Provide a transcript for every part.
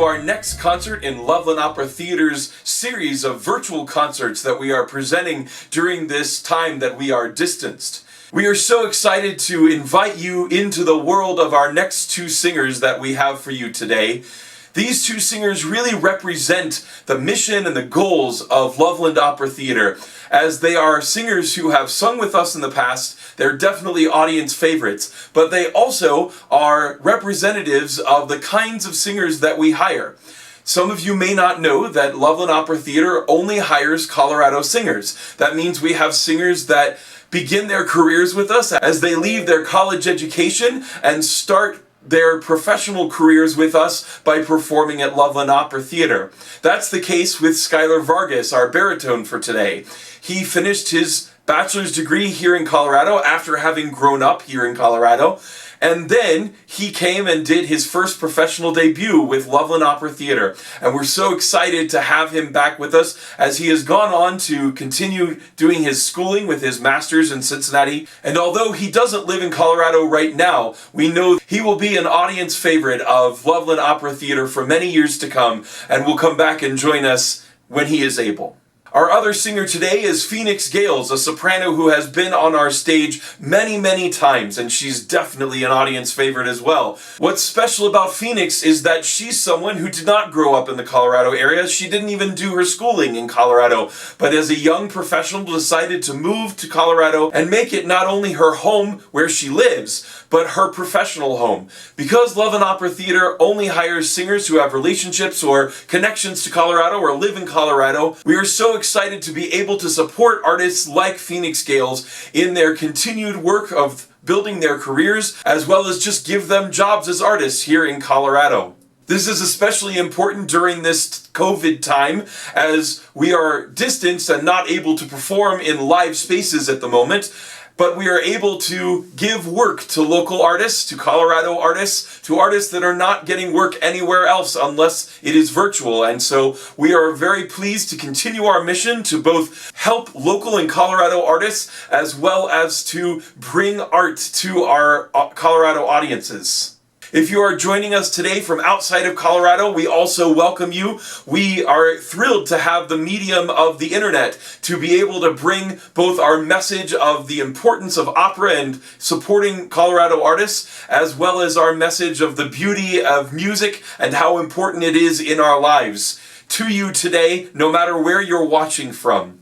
to our next concert in Loveland Opera Theatre's series of virtual concerts that we are presenting during this time that we are distanced. We are so excited to invite you into the world of our next two singers that we have for you today. These two singers really represent the mission and the goals of Loveland Opera Theatre, as they are singers who have sung with us in the past. They're definitely audience favorites, but they also are representatives of the kinds of singers that we hire. Some of you may not know that Loveland Opera Theatre only hires Colorado singers. That means we have singers that begin their careers with us as they leave their college education and start their professional careers with us by performing at Loveland Opera Theatre. That's the case with Schyler Vargas, our baritone for today. He finished his bachelor's degree here in Colorado after having grown up here in Colorado, and then he came and did his first professional debut with Loveland Opera Theatre. And we're so excited to have him back with us as he has gone on to continue doing his schooling with his master's in Cincinnati. And although he doesn't live in Colorado right now, we know he will be an audience favorite of Loveland Opera Theatre for many years to come, and will come back and join us when he is able. Our other singer today is Gayles, a soprano who has been on our stage many, many times, and she's definitely an audience favorite as well. What's special about Phoenix is that she's someone who did not grow up in the Colorado area. She didn't even do her schooling in Colorado, but as a young professional decided to move to Colorado and make it not only her home where she lives, but her professional home. Because Loveland Opera Theatre only hires singers who have relationships or connections to Colorado or live in Colorado, we are so excited to be able to support artists like Gayles in their continued work of building their careers, as well as just give them jobs as artists here in Colorado. This is especially important during this COVID time, as we are distanced and not able to perform in live spaces at the moment. But we are able to give work to local artists, to Colorado artists, to artists that are not getting work anywhere else unless it is virtual. And so we are very pleased to continue our mission to both help local and Colorado artists, as well as to bring art to our Colorado audiences. If you are joining us today from outside of Colorado, we also welcome you. We are thrilled to have the medium of the internet to be able to bring both our message of the importance of opera and supporting Colorado artists, as well as our message of the beauty of music and how important it is in our lives to you today, no matter where you're watching from.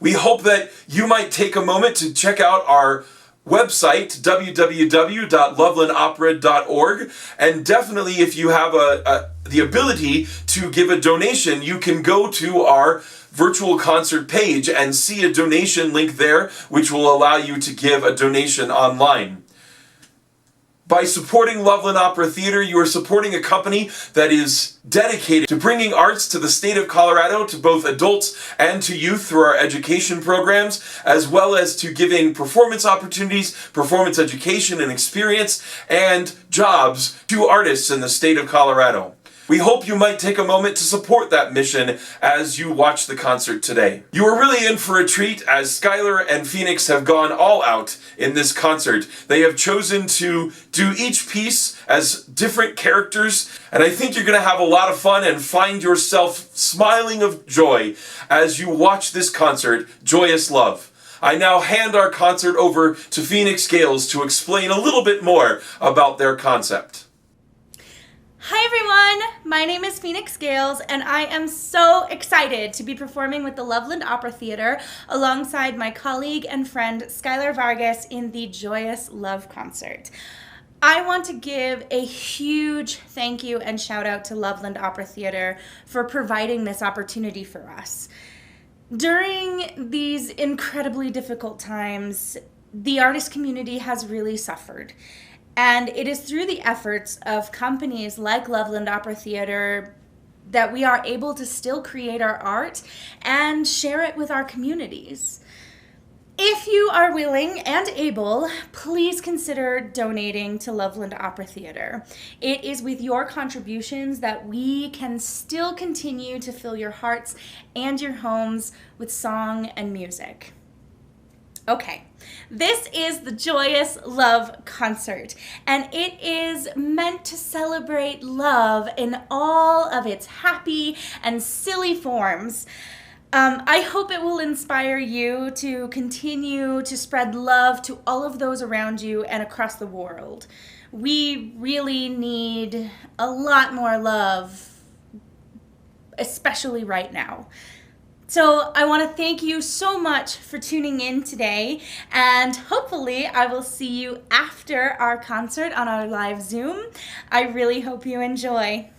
We hope that you might take a moment to check out our website, www.lovelandopera.org, and definitely if you have the ability to give a donation, you can go to our virtual concert page and see a donation link there, which will allow you to give a donation online. By supporting Loveland Opera Theatre, you are supporting a company that is dedicated to bringing arts to the state of Colorado, to both adults and to youth through our education programs, as well as to giving performance opportunities, performance education and experience, and jobs to artists in the state of Colorado. We hope you might take a moment to support that mission as you watch the concert today. You are really in for a treat, as Schyler and Phoenix have gone all out in this concert. They have chosen to do each piece as different characters, and I think you're going to have a lot of fun and find yourself smiling of joy as you watch this concert, Joyous Love. I now hand our concert over to Gayles to explain a little bit more about their concept. Hi everyone, my name is Gayles, and I am so excited to be performing with the Loveland Opera Theatre alongside my colleague and friend Schyler Vargas in the Joyous Love concert. I want to give a huge thank you and shout out to Loveland Opera Theatre for providing this opportunity for us. During these incredibly difficult times, the artist community has really suffered. And it is through the efforts of companies like Loveland Opera Theatre that we are able to still create our art and share it with our communities. If you are willing and able, please consider donating to Loveland Opera Theatre. It is with your contributions that we can still continue to fill your hearts and your homes with song and music. Okay, this is the Joyous Love Concert, and it is meant to celebrate love in all of its happy and silly forms. I hope it will inspire you to continue to spread love to all of those around you and across the world. We really need a lot more love, especially right now. So I want to thank you so much for tuning in today, and hopefully I will see you after our concert on our live Zoom. I really hope you enjoy.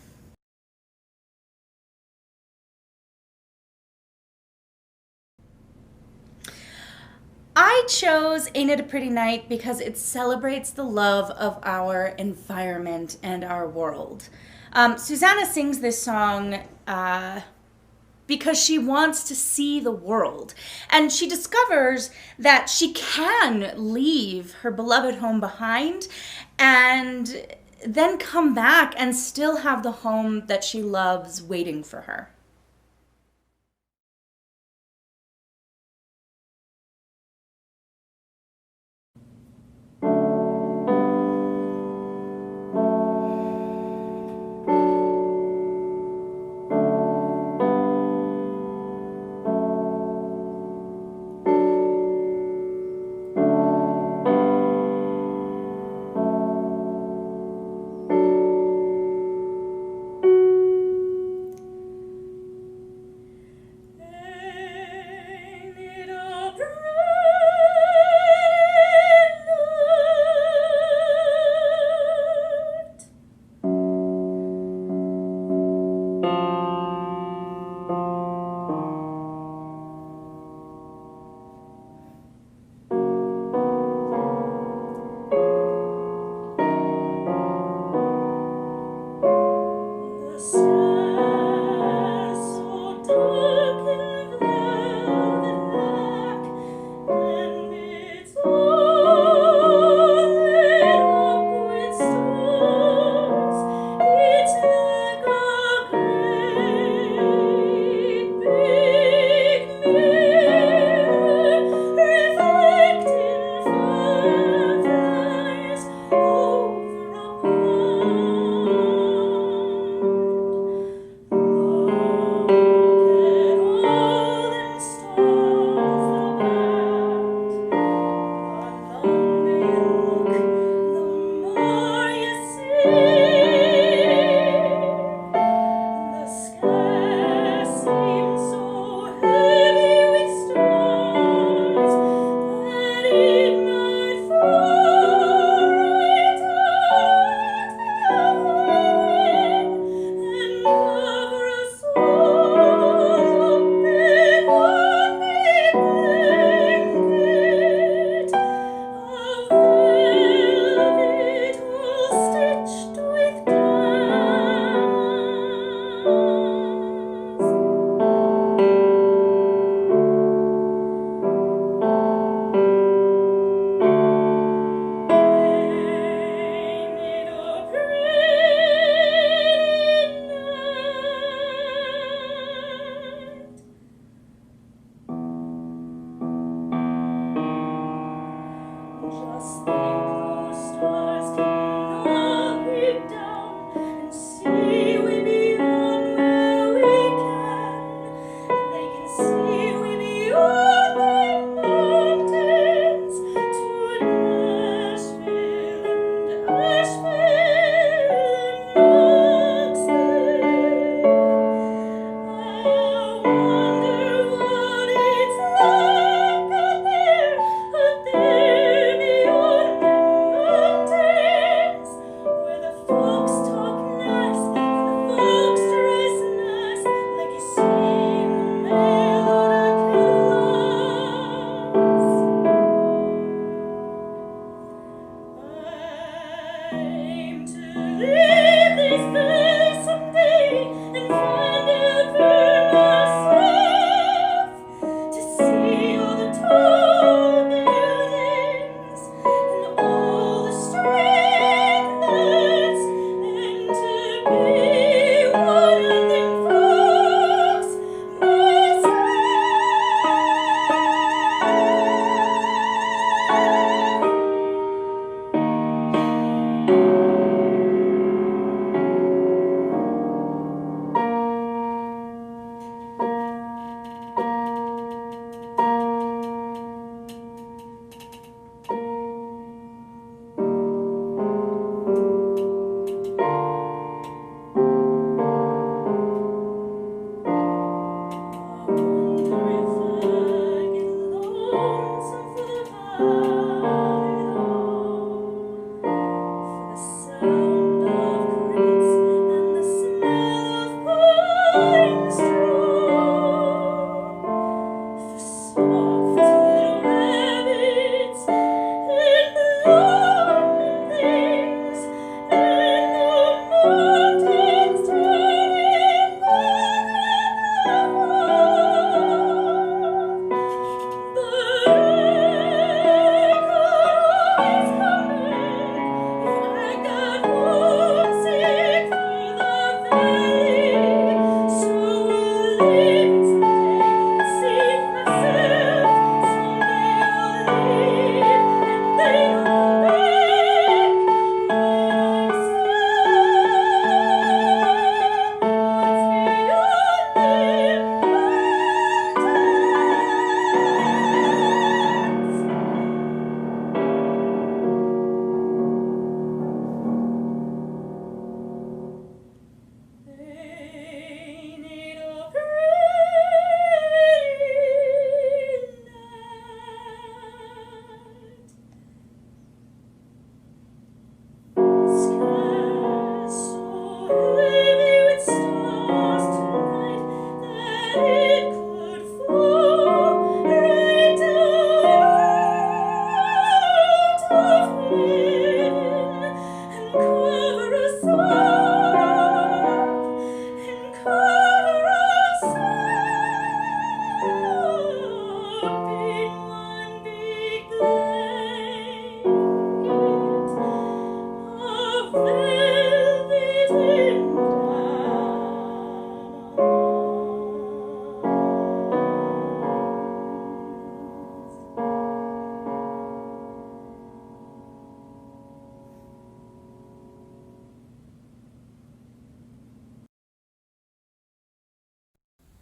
I chose Ain't It a Pretty Night because it celebrates the love of our environment and our world. Susanna sings this song because she wants to see the world. And she discovers that she can leave her beloved home behind and then come back and still have the home that she loves waiting for her.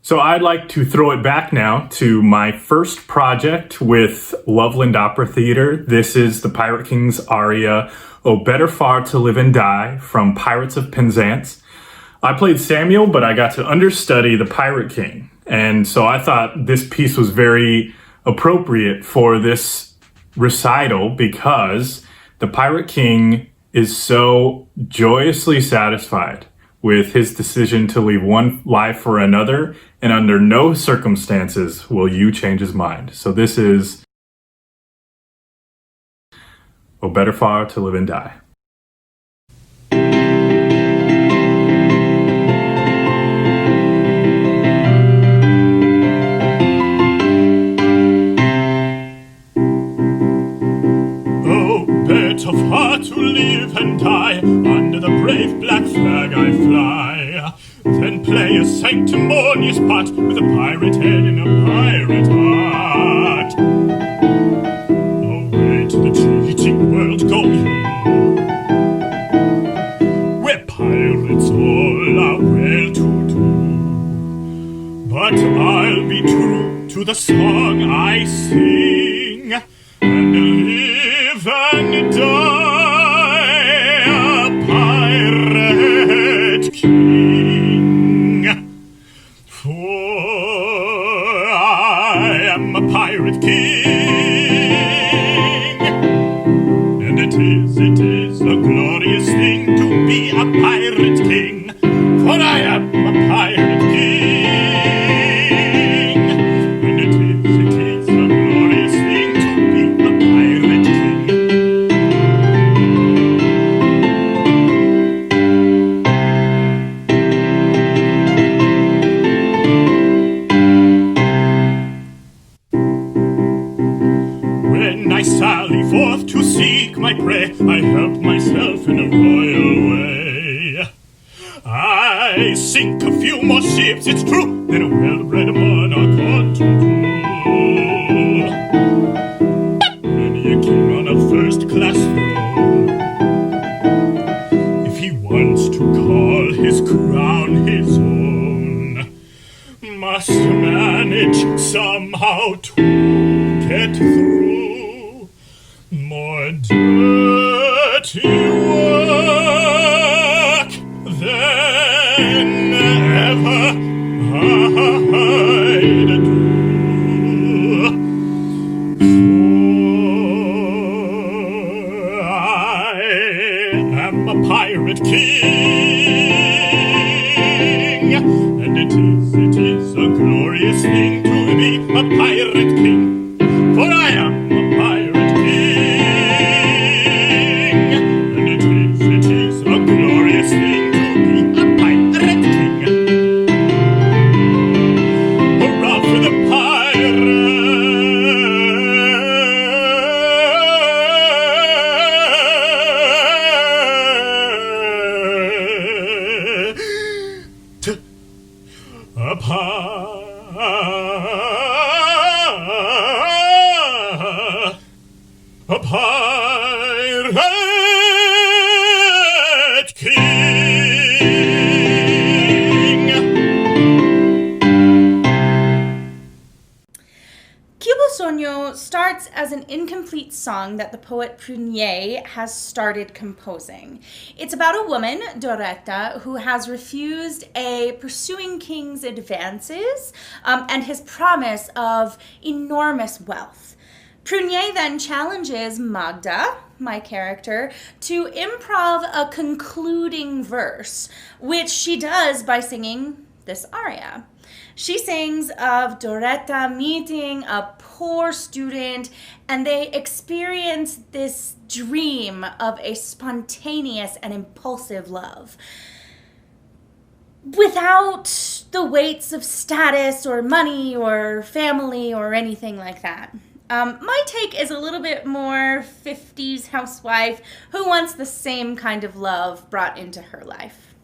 So I'd like to throw it back now to my first project with Loveland Opera Theatre. This is the Pirate King's aria, "O Better Far to Live and Die" from Pirates of Penzance. I played Samuel, but I got to understudy the Pirate King. And so I thought this piece was very appropriate for this recital because the Pirate King is so joyously satisfied with his decision to leave one life for another, and under no circumstances will you change his mind. So this is "O Better Far to Live and Die." Oh, better far to live and die, under the brave black flag I fly, than play a sanctimonious part with a pirate head in a pirate heart. Away to the cheating world go you, where pirates all are well-to-do. But I'll be true to the song I sing, and live and die a pirate king. For I am a pirate king, and it is a glorious thing to be a pirate king. For I am a pirate king, and it is a glorious thing to be a pirate king. When I sally forth to seek my prey, I help myself in a royal way. I sink a few more ships, it's true, than a well-bred monarch ought to do. Many a king on a first-class throne, if he wants to call his crown his own, must manage somehow to get through more dirty work than ever I'd do. For I am a pirate king, and it is a glorious thing to be a pirate king. For I am a pirate king, and it is a glorious thing to be a pirate king. Hurrah for the pirate! A pirate king. Cubo Sogno starts as an incomplete song that the poet Prunier has started composing. It's about a woman, Doretta, who has refused a pursuing king's advances and his promise of enormous wealth. Prunier then challenges Magda, my character, to improv a concluding verse, which she does by singing this aria. She sings of Doretta meeting a poor student, and they experience this dream of a spontaneous and impulsive love, without the weights of status or money or family or anything like that. My take is a little bit more 50s housewife who wants the same kind of love brought into her life.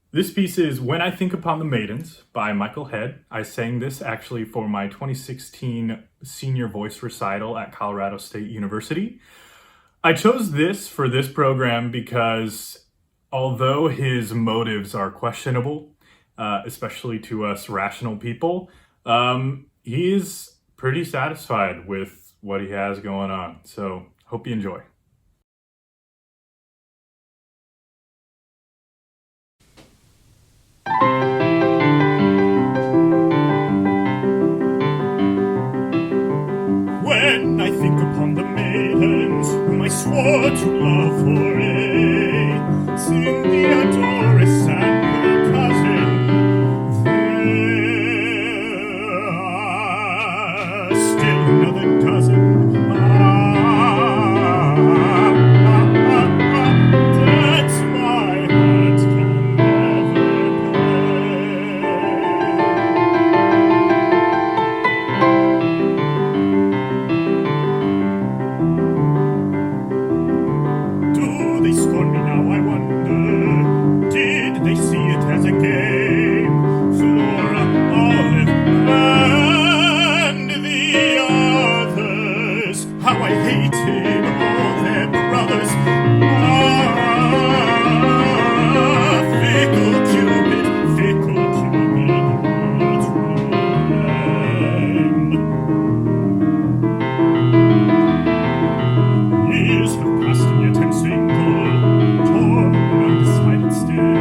This piece is When I Think Upon the Maidens by Michael Head. I sang this actually for my 2016 senior voice recital at Colorado State University. I chose this for this program because although his motives are questionable, especially to us rational people, he is pretty satisfied with what he has going on. So hope you enjoy. When I think upon the maidens whom I swore to love for aye, seeing Theodorus and her cousin, there are still another dozen. Debts my heart can never pay. Do they scorn me now, I wonder? Did they see it as a game? Flora, Olive, and the others, how I hated all their brothers. Fickle Cupid, what ruin? Years have passed and yet I'm single, torn and undecided still.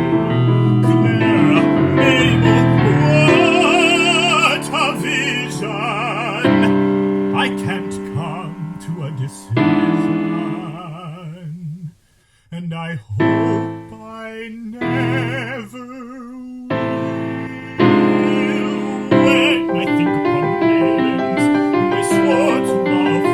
Clara, Mabel, what a vision! I can't come to a decision, and I hope I never will. When I think upon the maidens whom I swore to love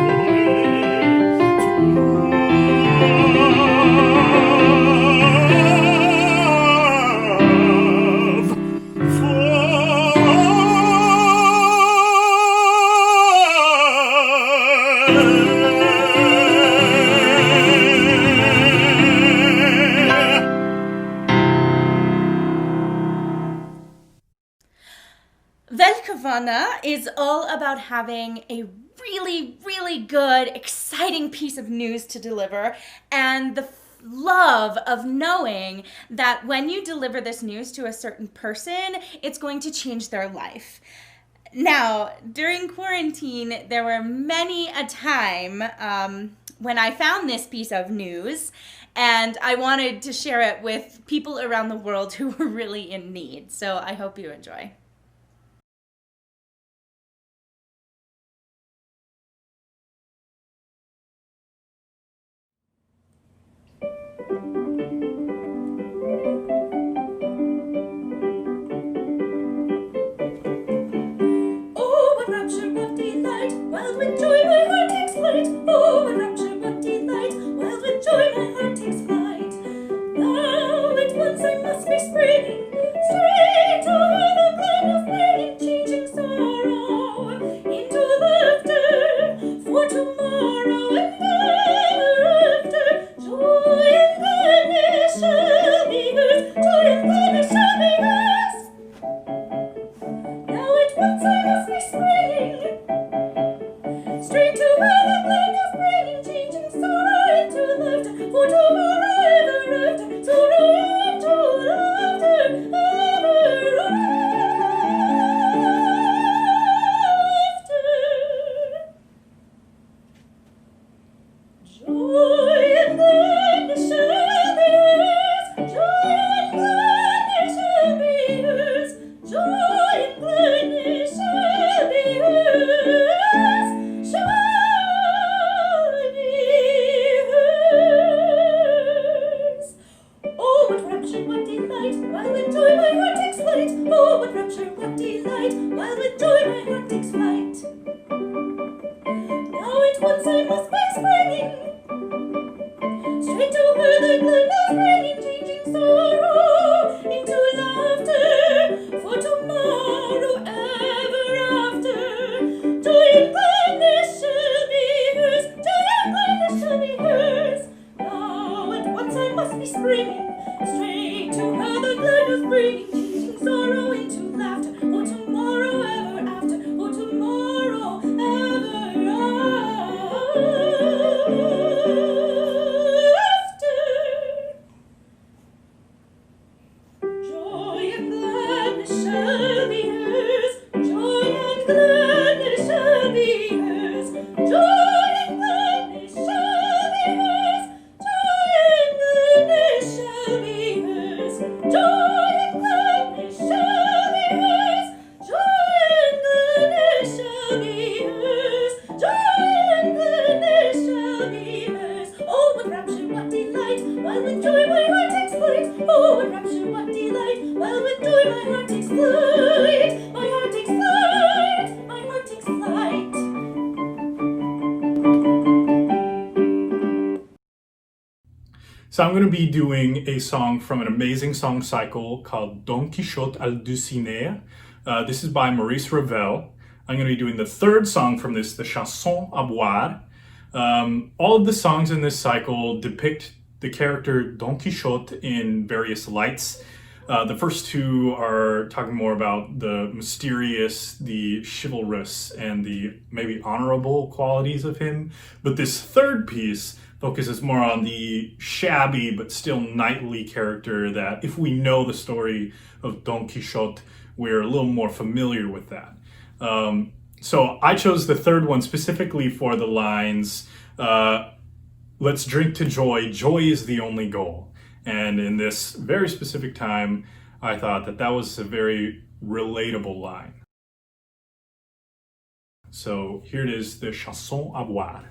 Velkovana is all about having a really, really good, exciting piece of news to deliver, and the love of knowing that when you deliver this news to a certain person, it's going to change their life. Now, during quarantine, there were many a time when I found this piece of news, and I wanted to share it with people around the world who were really in need. So I hope you enjoy. Oh, what rapture, what delight, wild with joy my heart takes flight. Oh, what rapture, what delight, wild with joy my heart takes flight. Now at once I must be springing straight over the glen of playing, changing sorrow into laughter for tomorrow and ever after. Joy and gladness shall be hers, joy and gladness shall be hers. Now at once I must be springing straight to where the glen is bringing, changing sorrow into laughter for tomorrow ever after. Sorrow into laughter ever after. Joy and gladness shall be hers. Joy and gladness shall be hers. Joy and gladness shall be hers. Shall be hers. Oh, what rapture, what delight, while with joy my heart takes flight. Oh, what rapture, what delight, while with joy my heart takes flight. Now at once I must be springing straight to where the glen is bringing, changing sorrow into laughter for tomorrow ever after. Joy and gladness shall be hers. Joy and gladness shall be hers. Now at once I must be springing straight to where the glen is shall be hers. Joy and gladness shall be hers. Joy and gladness shall be hers. Joy and gladness shall be hers. Joy and gladness shall be hers. Joy and gladness shall be hers. Oh, what rapture, what delight, while with joy my heart takes flight. Oh, what rapture, what delight, while with joy my heart takes flight. My heart takes flight, my heart takes flight. So I'm going to be doing a song from an amazing song cycle called Don Quichotte Halluciné. This is by Maurice Ravel. I'm going to be doing the third song from this, the Chanson à boire. All of the songs in this cycle depict the character Don Quixote in various lights. The first two are talking more about the mysterious, the chivalrous, and the maybe honorable qualities of him. But this third piece focuses more on the shabby but still knightly character that, if we know the story of Don Quixote, we're a little more familiar with that. So I chose the third one specifically for the lines, let's drink to joy, joy is the only goal. And in this very specific time, I thought that that was a very relatable line. So here it is, the Chanson à boire.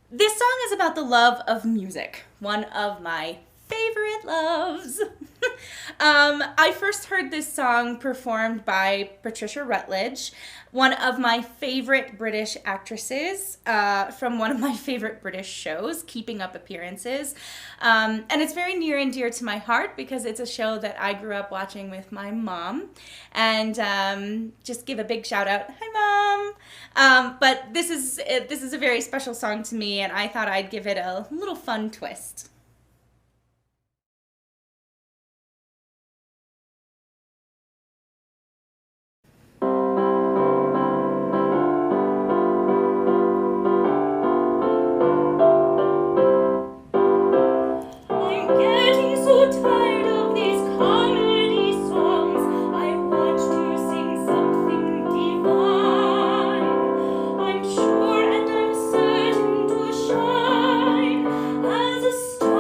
This song is about the love of music, one of my favorite loves. I first heard this song performed by Patricia Rutledge, one of my favorite British actresses from one of my favorite British shows, Keeping Up Appearances. And it's very near and dear to my heart because it's a show that I grew up watching with my mom. And just give a big shout out, hi Mom! But this is a very special song to me, and I thought I'd give it a little fun twist. Sure, and I'm certain to shine as a star.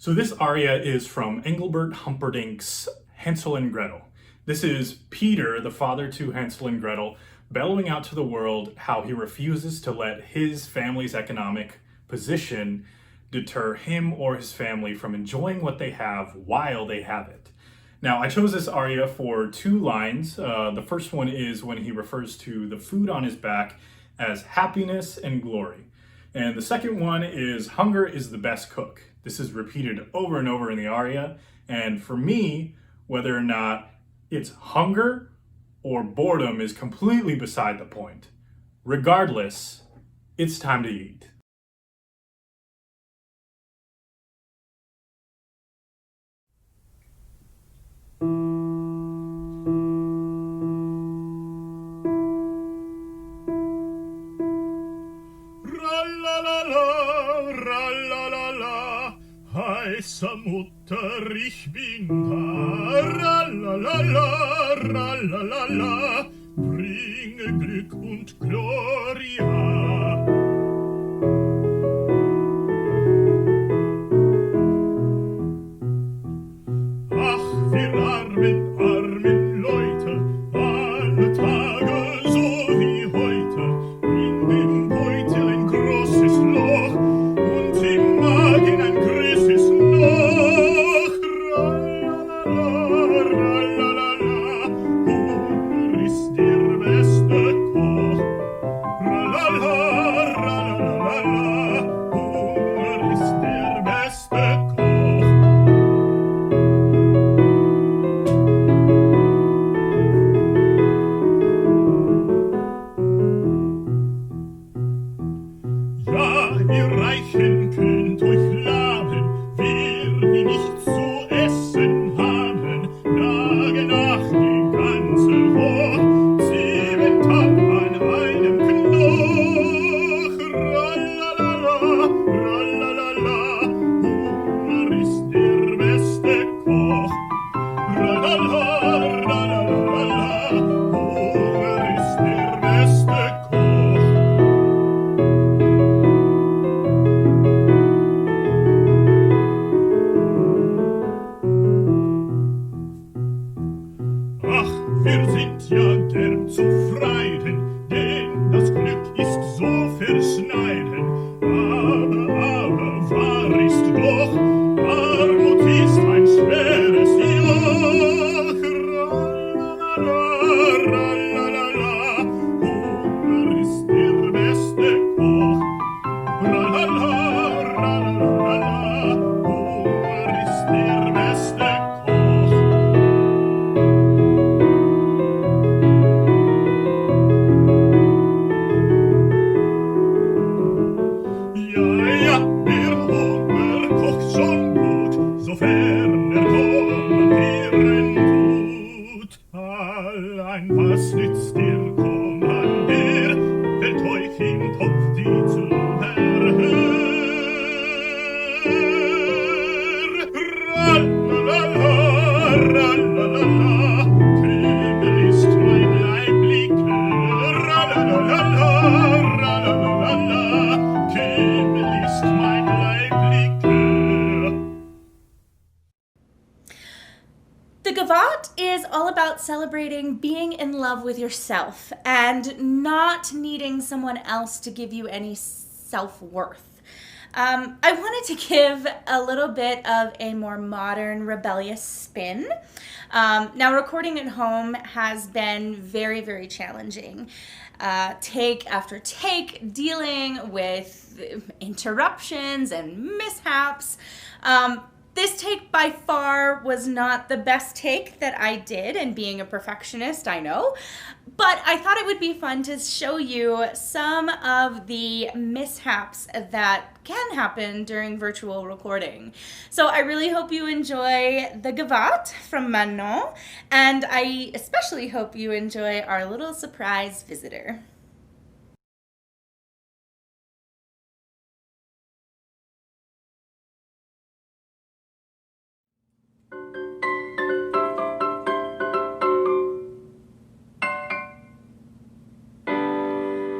So this aria is from Engelbert Humperdinck's Hansel and Gretel. This is Peter, the father to Hansel and Gretel, bellowing out to the world how he refuses to let his family's economic position deter him or his family from enjoying what they have while they have it. Now, I chose this aria for 2 lines. The first one is when he refers to the food on his back as happiness and glory. And the second one is hunger is the best cook. This is repeated over and over in the aria. And for me, whether or not it's hunger or boredom is completely beside the point. Regardless, it's time to eat. Heiße Mutter, ich bin da, ralalala, ralalala, bringe Glück und Gloria. Ach, wir armen, armen Leute, alle Tage so wie heute, in dem Beutel ein großes Loch und im Magen ein größeres noch. Ralalala, Hunger ist der beste Koch. Ralalala, Hunger ist der beste Koch. Ja, ihr Reichen könnt euch laben, wir, die nichts zu essen haben, nagen nach die ganze Woche, 7 Tag an einem Knoch. Ralalala, ralalala, Hunger ist der beste Koch. Ralalala, ralalala, Hunger ist der beste Koch. Ach, wir sind ja gern zufrieden, denn das Glück ist so verschneiden. Aber wahr ist doch, Armut ist ein schweres Joch. Ralalala, ralalala, Hunger ist der beste Koch. Ralalala, ralalala, Hunger ist der beste Koch. Ja, der Hunger kocht schon gut, sofern kommandieren tut. Allein was nützt der Kommandier, fällt euch im Topf die zu erhöhen. Ralalala, ralalala, Krümel ist mein Leiblicher. Ralalala, ralalala, Krümel ist mein Leiblicher. The Gavotte is all about celebrating being in love with yourself and not needing someone else to give you any self-worth. I wanted to give a little bit of a more modern, rebellious spin. Now, recording at home has been very, very challenging. Take after take, dealing with interruptions and mishaps. This take by far was not the best take that I did, and being a perfectionist, I know. But I thought it would be fun to show you some of the mishaps that can happen during virtual recording. So I really hope you enjoy the Gavotte from Manon, and I especially hope you enjoy our little surprise visitor.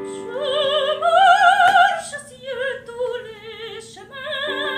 Je marche sur tous les chemins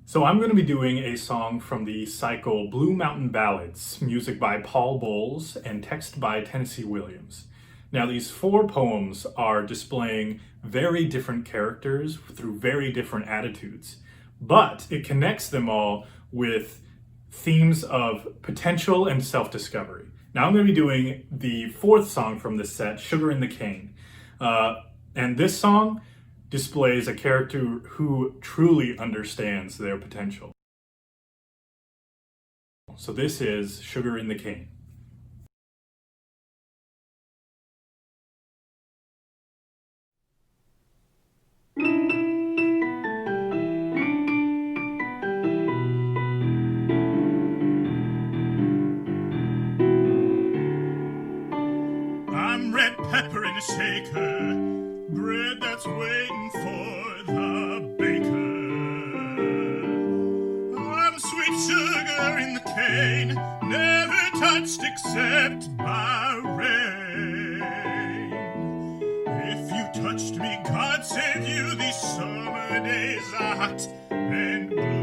So I'm going to be doing a song from the cycle Blue Mountain Ballads, music by Paul Bowles and text by Tennessee Williams. Now these 4 poems are displaying very different characters through very different attitudes, but it connects them all with themes of potential and self-discovery. Now I'm going to be doing the 4th song from this set, Sugar in the Cane. And this song displays a character who truly understands their potential. So this is Sugar in the Cane. I'm red pepper in a shaker, bread that's waiting for the baker. I'm sweet sugar in the cane, never touched except by rain. If you touched me, God save you, these summer days are hot and blue.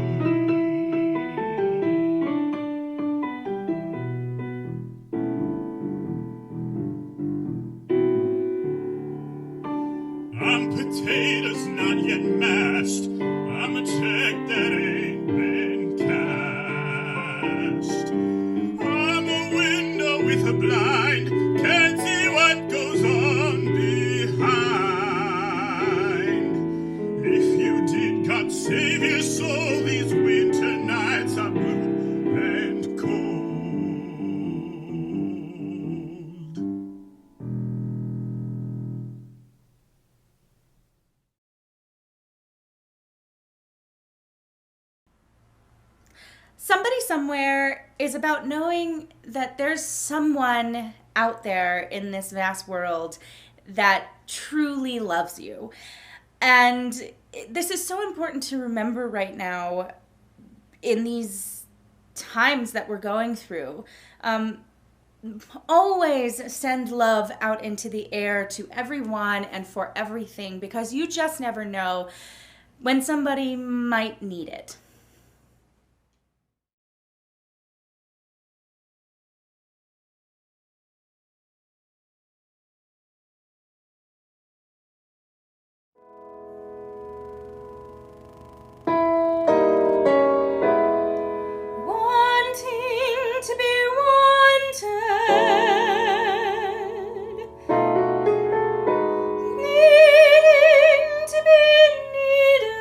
I'm potatoes not yet mashed, I'm a check that ain't been cashed. I'm a window with a blind, can't see what goes on behind. If you did, God save your soul, these winter nights are blue and cold. Somebody Somewhere is about knowing that there's someone out there in this vast world that truly loves you. And this is so important to remember right now in these times that we're going through. Always send love out into the air to everyone and for everything, because you just never know when somebody might need it. Wanting to be wanted, needing to be needed,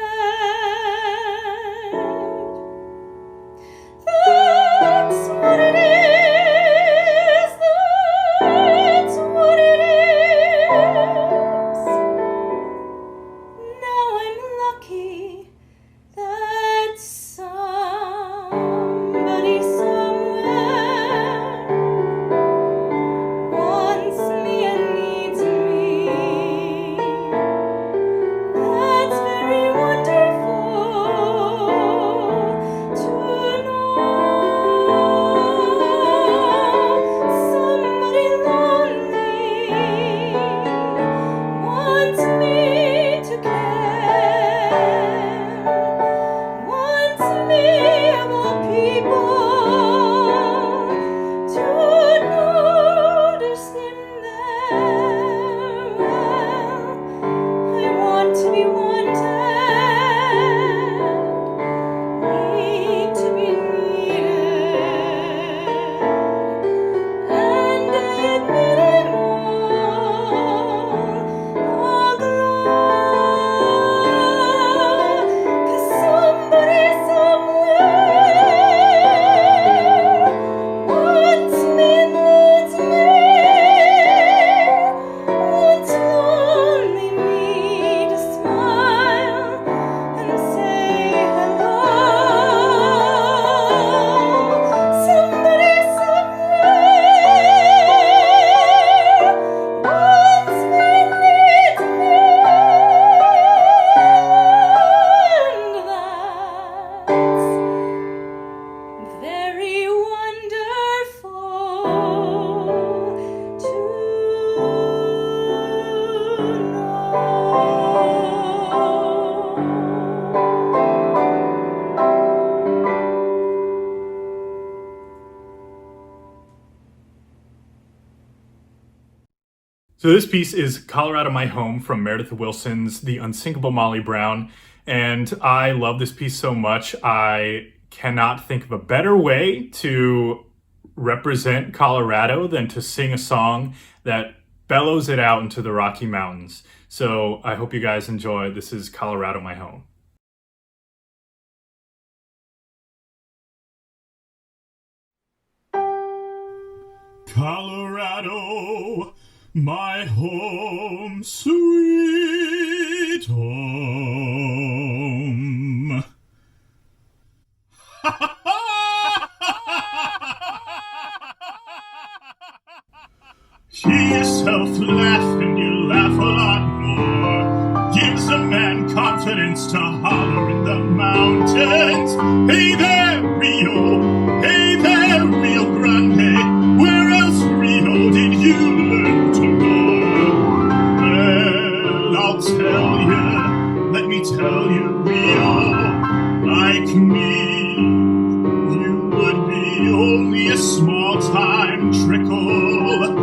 So this piece is Colorado My Home from Meredith Willson's The Unsinkable Molly Brown. And I love this piece so much. I cannot think of a better way to represent Colorado than to sing a song that bellows it out into the Rocky Mountains. So I hope you guys enjoy. This is Colorado My Home. Colorado, my home, sweet home. Hear yourself laugh and you laugh a lot more. Gives a man confidence to holler in the mountains. Hey there, Rio. Hey there, Rio Grande. Where else, Rio, did you learn to roar? Well, I'll tell you. Let me tell you, Rio. Like me, you would be only a small-time trickle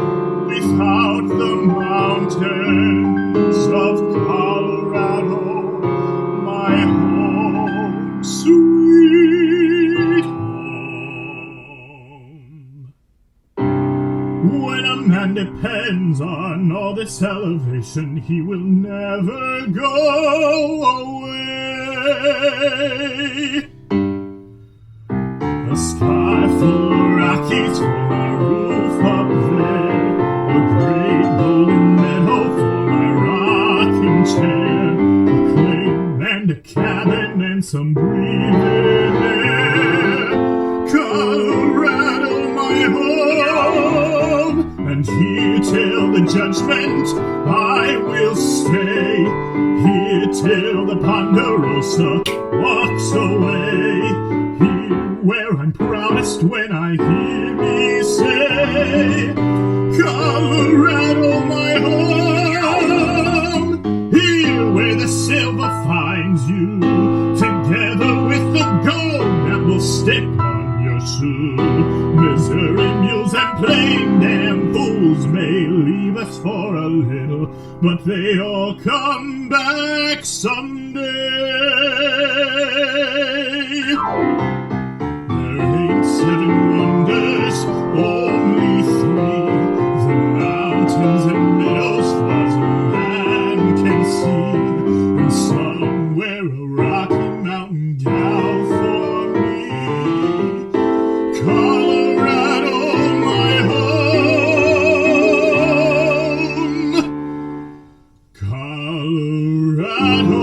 without the mountains of Colorado, my home, sweet home. When a man depends on all this elevation, he will never go away. A sky full of Rockies for my roof up there, a great golden meadow for my rocking chair, a claim and a cabin and some breathing air. Colorado, my home, and here till the judgment I will stay, here till the Ponderosa walks away, here where I'm proudest when I hear me say, Colorado, my home, here where the silver finds you, together with the gold that will stick on your shoe. Missouri mules and plain damn fools may leave us for a little, but they all come back someday. There ain't 7 wonders, only 3. The mountains and meadows far as a man can see, and somewhere a Rocky Mountain gal for me. Colorado, my home. Colorado.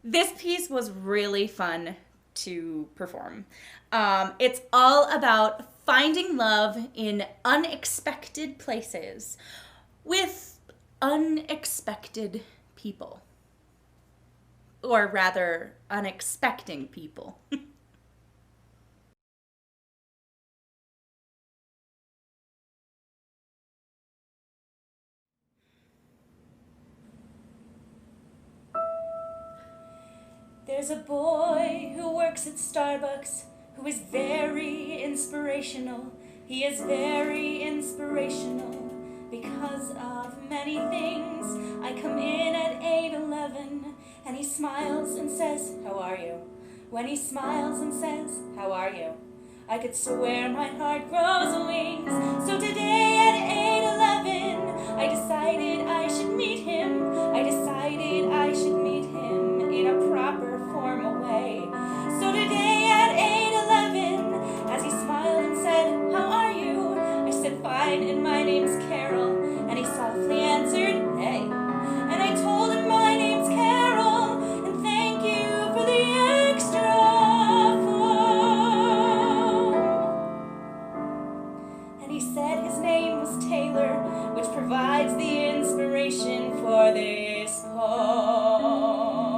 This piece was really fun to perform. It's all about finding love in unexpected places with unexpected people. or rather, unexpecting people. There's a boy who works at Starbucks who is very inspirational. He is very inspirational because of many things. I come in at 8:11 and he smiles and says, "How are you?" When he smiles and says, "How are you?" I could swear my heart grows wings. So today at 8:11 I decided I should meet him. I decided I should meet him in a proper formal way. So today at 8:11, as he smiled and said, "How are you?" I said, "Fine, and my name's Carol." And he softly answered, "Hey." And I told him my name's Carol, and thank you for the extra foam. And he said his name was Taylor, which provides the inspiration for this poem.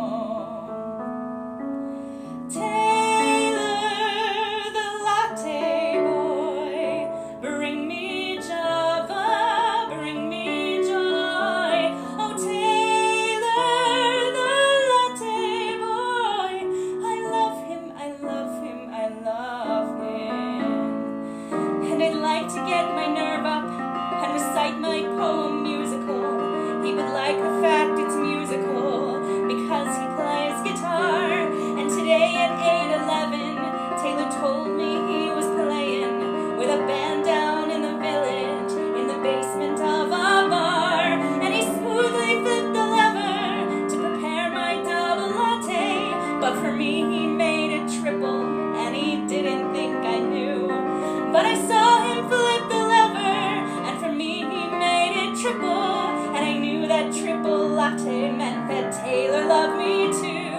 Taylor loved me too.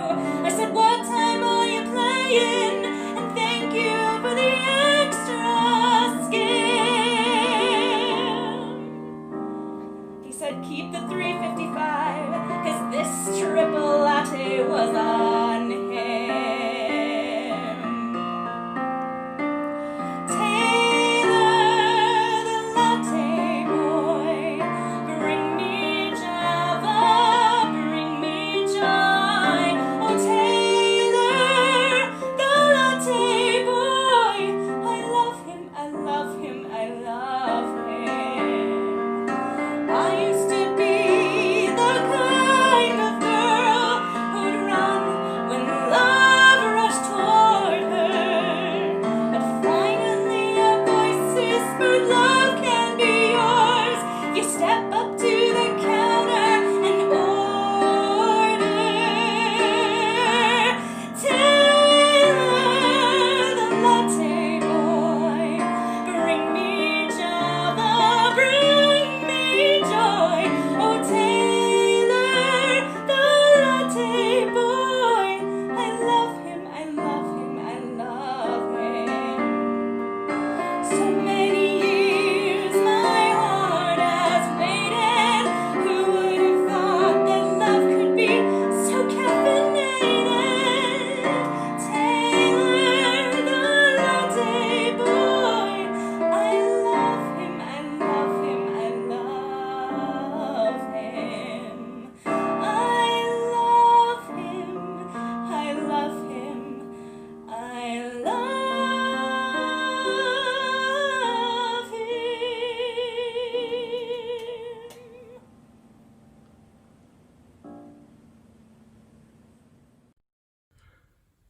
I said, "What time are you playing? And thank you for the extra skim." He said, "Keep the 355, 'cause this triple latte was on him."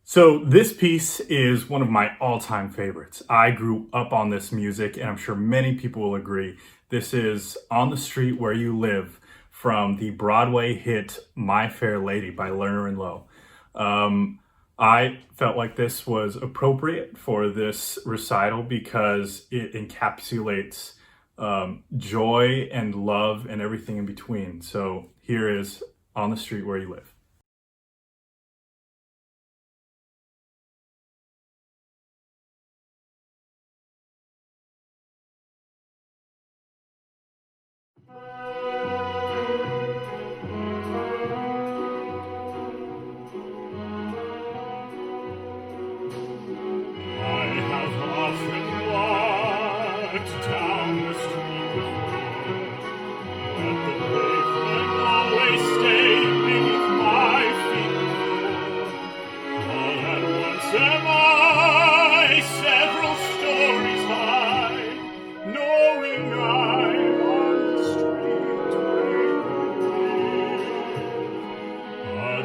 So this piece is one of my all-time favorites. I grew up on this music, and I'm sure many people will agree. This is On the Street Where You Live from the Broadway hit My Fair Lady by Lerner and Loewe. I felt like this was appropriate for this recital because it encapsulates joy and love and everything in between. So here is On the Street Where You Live.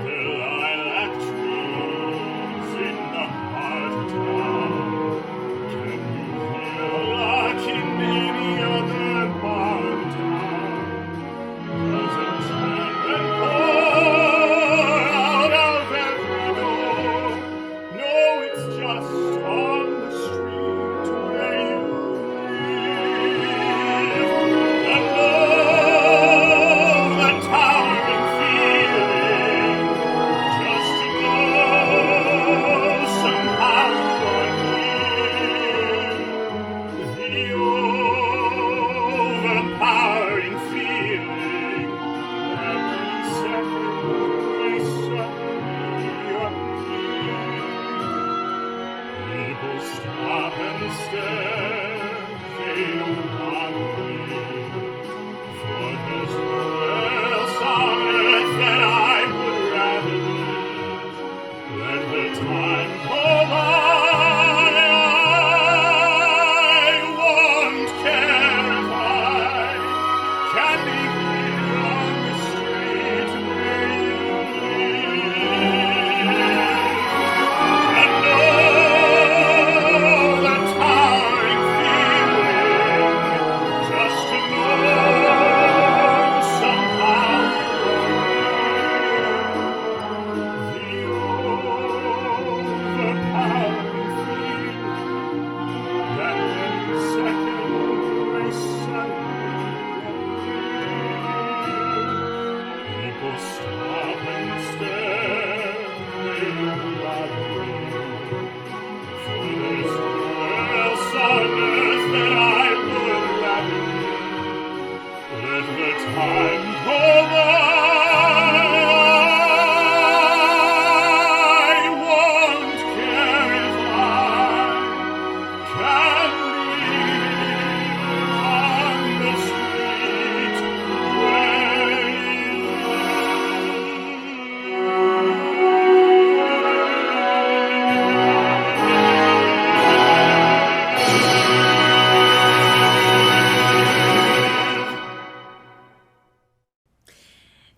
the lilac trees in the heart of town. Can you hear a lark in any other part of town? Does it turn and pour out of every door? No, it's just on the street where you live. And oh, the towering feeling, just to know somehow you're near. The overpowering feeling, every second they suddenly appear. People stop and stare, they don't believe. For there's nowhere else on earth that I would rather live. Let the time go by, I won't care if I can be here on the street where you live. And oh, the towering feeling, just to know somehow you're the overpowering feeling that any second may suddenly appear. People stop and stare, they don't believe. For there's nowhere else on earth that I would rather live. Let the time go by, I won't care if I can be on the street where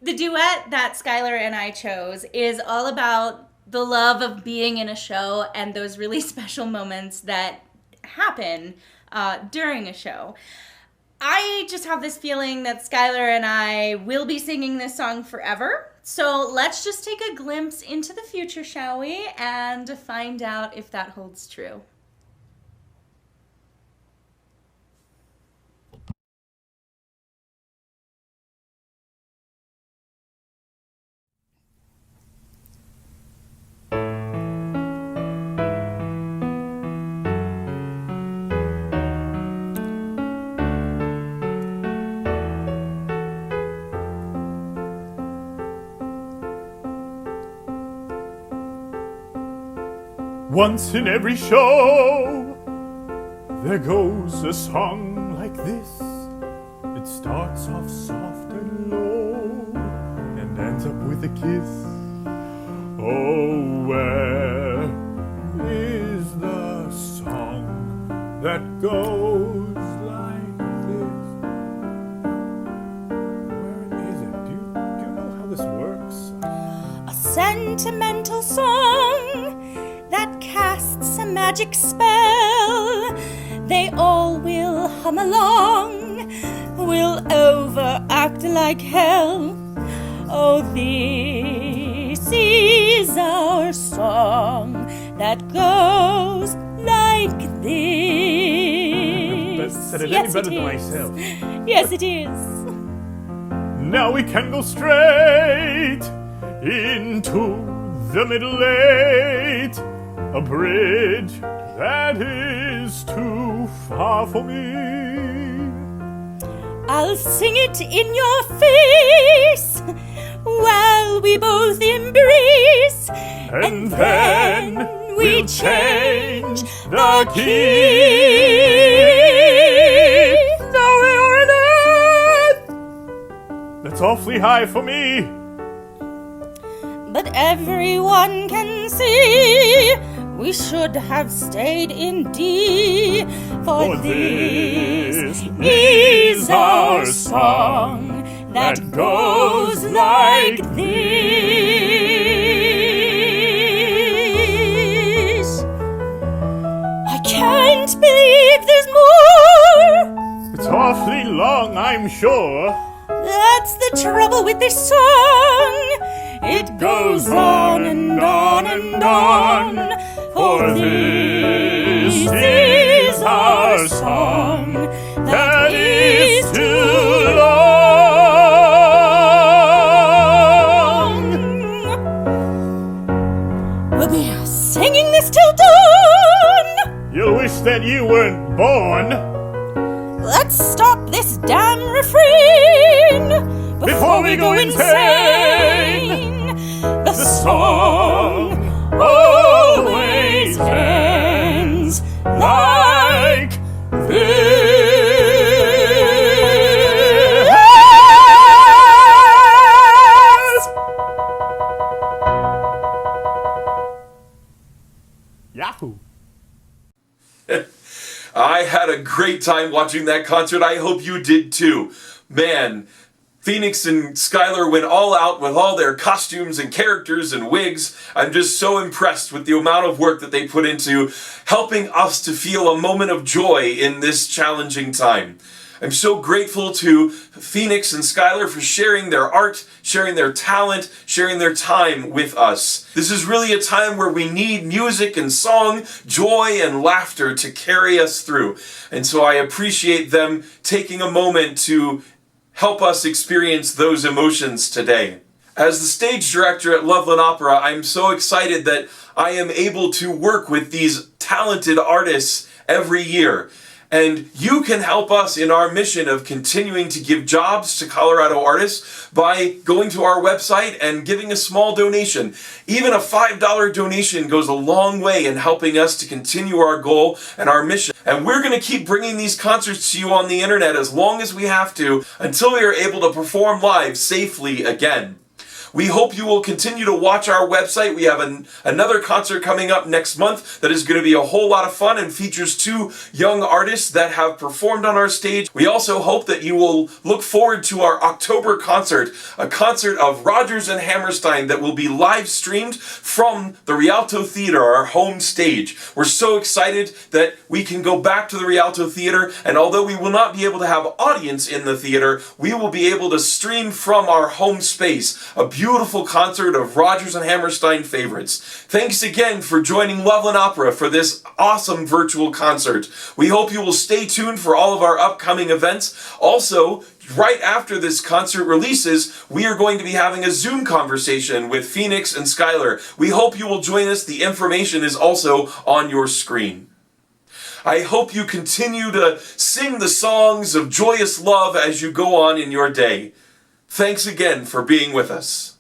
The duet that Schyler and I chose is all about the love of being in a show and those really special moments that happen during a show. I just have this feeling that Schyler and I will be singing this song forever. So let's just take a glimpse into the future, shall we? And find out if that holds true. Once in every show, there goes a song like this. It starts off soft and low and ends up with a kiss. Oh, where is the song that goes like this? Where is it? Do you know how this works? A sentimental song that casts a magic spell. They all will hum along, will overact like hell. Oh, this is our song that goes like this. That said it Yes, any better it than is. myself. Yes, it is. Now we can go straight into the middle eight, a bridge that is too far for me. I'll sing it in your face while we both embrace, And then we'll change the key. Now we're in it! That's awfully high for me. But everyone can see we should have stayed in D, for this is our song that goes like this. I'm sure. That's the trouble with this song. It goes on and on and on. For this is our song that is too long. We'll be singing this till dawn. You'll wish that you weren't born. Let's stop this damn refrain before we go insane. The song always ends like this. Yahoo! I had a great time watching that concert. I hope you did too. Man, Phoenix and Schyler went all out with all their costumes and characters and wigs. I'm just so impressed with the amount of work that they put into helping us to feel a moment of joy in this challenging time. I'm so grateful to Phoenix and Schyler for sharing their art, sharing their talent, sharing their time with us. This is really a time where we need music and song, joy and laughter to carry us through. And so I appreciate them taking a moment to help us experience those emotions today. As the stage director at Loveland Opera, I'm so excited that I am able to work with these talented artists every year. And you can help us in our mission of continuing to give jobs to Colorado artists by going to our website and giving a small donation. Even a $5 donation goes a long way in helping us to continue our goal and our mission. And we're going to keep bringing these concerts to you on the internet as long as we have to until we are able to perform live safely again. We hope you will continue to watch our website. We have another concert coming up next month that is going to be a whole lot of fun and features 2 young artists that have performed on our stage. We also hope that you will look forward to our October concert, a concert of Rodgers and Hammerstein that will be live streamed from the Rialto Theatre, our home stage. We're so excited that we can go back to the Rialto Theatre, and although we will not be able to have audience in the theater, we will be able to stream from our home space a beautiful concert of Rodgers and Hammerstein favorites. Thanks again for joining Loveland Opera for this awesome virtual concert. We hope you will stay tuned for all of our upcoming events. Also, right after this concert releases, we are going to be having a Zoom conversation with Phoenix and Schyler. We hope you will join us. The information is also on your screen. I hope you continue to sing the songs of joyous love as you go on in your day. Thanks again for being with us.